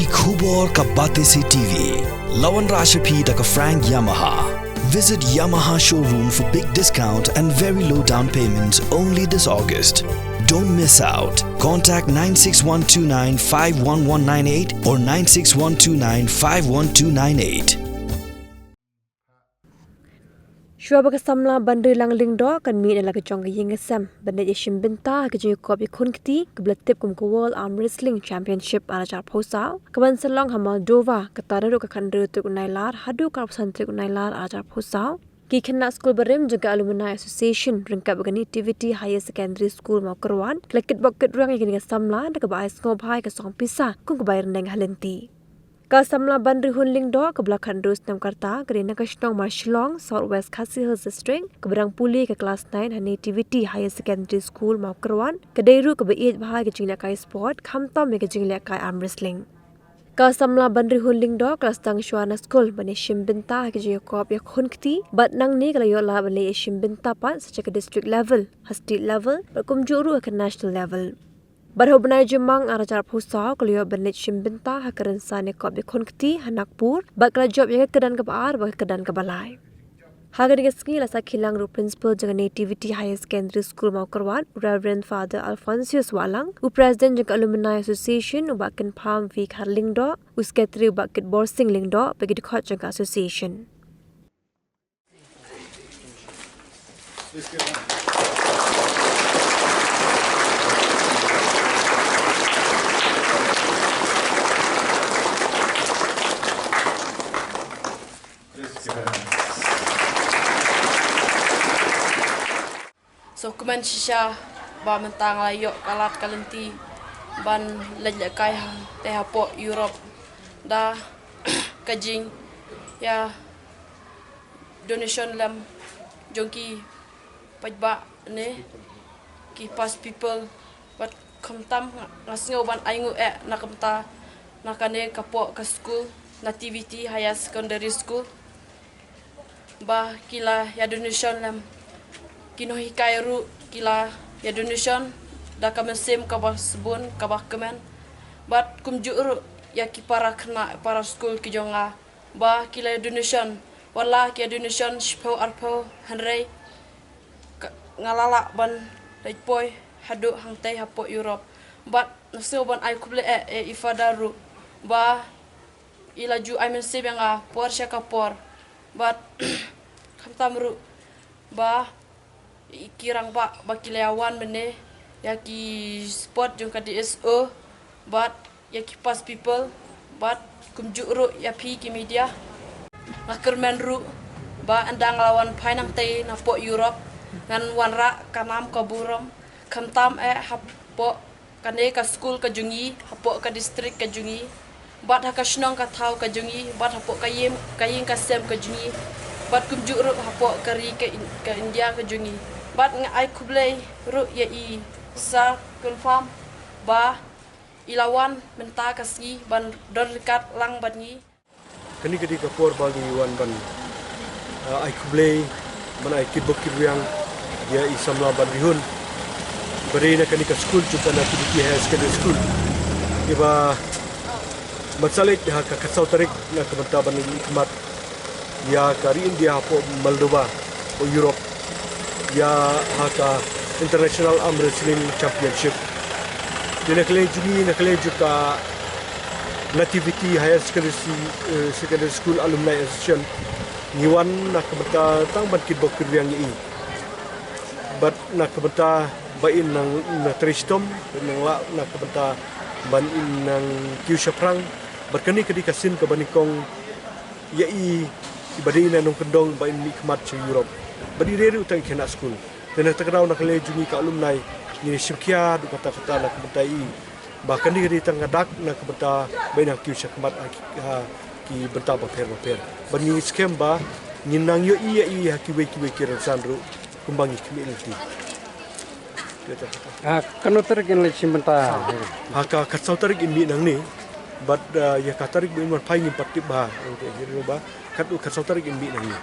ki khubor ka bate se TV. Lawan Rashapi da ka Frank Yamaha. Visit Yamaha showroom for big discount and very low down payments only this August. Don't miss out. Contact 96129 51198 or 96129 51298. Shwabaga samla Banrihun Lyngdoh kan mi nala kejong ying sam benda yeshim benta kejong kop Ïakhun kti kebletip kum ke World Arm Wrestling Championship ala jar posau keban selong ha Maldova ketara ka kandru tu nailar hadu ka pesantri nailar ala jar posau ki kena school berim juga alumni association ringkap begani activity higher secondary school mau kerwan klekit bokit ruang yang samla da ka bai ngob hai ka song pisa kung ka bai rendeng halenti Kasamla Banrihun Lyngdoh ke belakang dus nam karta kerana kashnong Marshallong Southwest Khasi Hills District ke berang puli ke kelas 9 hani activity higher secondary school mau kerwan ke dairu ke beit bahai ke jingla kai sport khamtam ke jingla kai arm wrestling Kasamla Banrihun Lyngdoh kelas tang shwana school bani shimbinta ke jingla Ïakhun kti bat nang ni kala yola bani shimbinta pat sejak ke district level state level berkum juru ke national level Berhubungan jemang arah jar pusau kalau benit shimbinta hakaran sane kop Ïakhun kti hanakpur bakal job yang kedan ke baar bak kedan ke balai. Hagar dengan ski lasa kilang ru principal jangan nativity higher secondary school mau kerwan Reverend Father Alphonsus Walang u president juga alumni association u bakin Palm Week har Lyngdoh u secretary u bakit Borsing Lyngdoh bagi dekat juga association. So kuman shisha ba mentang layok kalat kalenti ban lejak kai teh hapo Europe da kajing ya donation lam jongki pajba ne ki pas people but kamtam ngasngo ban aingu nakamta nakane kapo ka school nativity higher secondary school ba kila ya donation lam kino hikai ru kila ya donation da kamesim kabah sebun kabah kemen bat kumju ru ya ki para kena para school ki jonga ba kila ya donation wala ki ya donation shpo arpo hanrei ngalala ban leipoi hadu hangtai hapo Europe bat nasu ban ai kuble ifada ru ba ilaju ai mesim yang por syakapor bat kamtam ru ba kirang pak bakilawan mene ya ki sport jong ka DSO but ya ki pas people but kumju ru ya pi ki media ngakermen ru ba andang lawan painang te na po Europe ngan wanra kanam kaburom kamtam hapo kane ka school ka jungi hapo ka district ka jungi bat hakashnong ka thau ka jungi bat hapo kayim ka sem ka jungi bat kumju ru hapo kari ka India ka jungi bat ngai kublai ru ya I sa confirm ba ilawan menta kasgi ban don dekat lang ban ni kani kadi kapor bagi wan ban ai kublai ban ai kibokir yang ya I samla Banrihun berina kani ka school juga na activity high secondary school iba masalit ha ka kasau tarik na kementawan ini kemat ya kari India hapo Maldova o Europe ya haka International Arm Wrestling Championship. Dia nak kelih juga Nativity Higher Secondary School Alumni Association. Niwan nak kebeta tang ban kit bokir yang ini. Bat nak kebeta bain nang tristom nang la nak kebeta ban in nang kiu shaprang berkeni kedi kasin ke banikong yai ibadina nang kendong bain nikmat ci Europe. Berdiri utang kena school. Dan nak terkenal nak lejungi ke alumni ni syukia du kata-kata nak kebetai. Bahkan di tang ngadak nak kebeta bain kiu syakmat ki benta paper. Bani scam ba ninang yo iya ki weki ransanru kumbangi community. Kanu terkin le cimbenta. Haka katsau tarik imi nang ni. But ya katarik bin man pai ni patib ba. Jadi ba katu katsau tarik imi nang ni.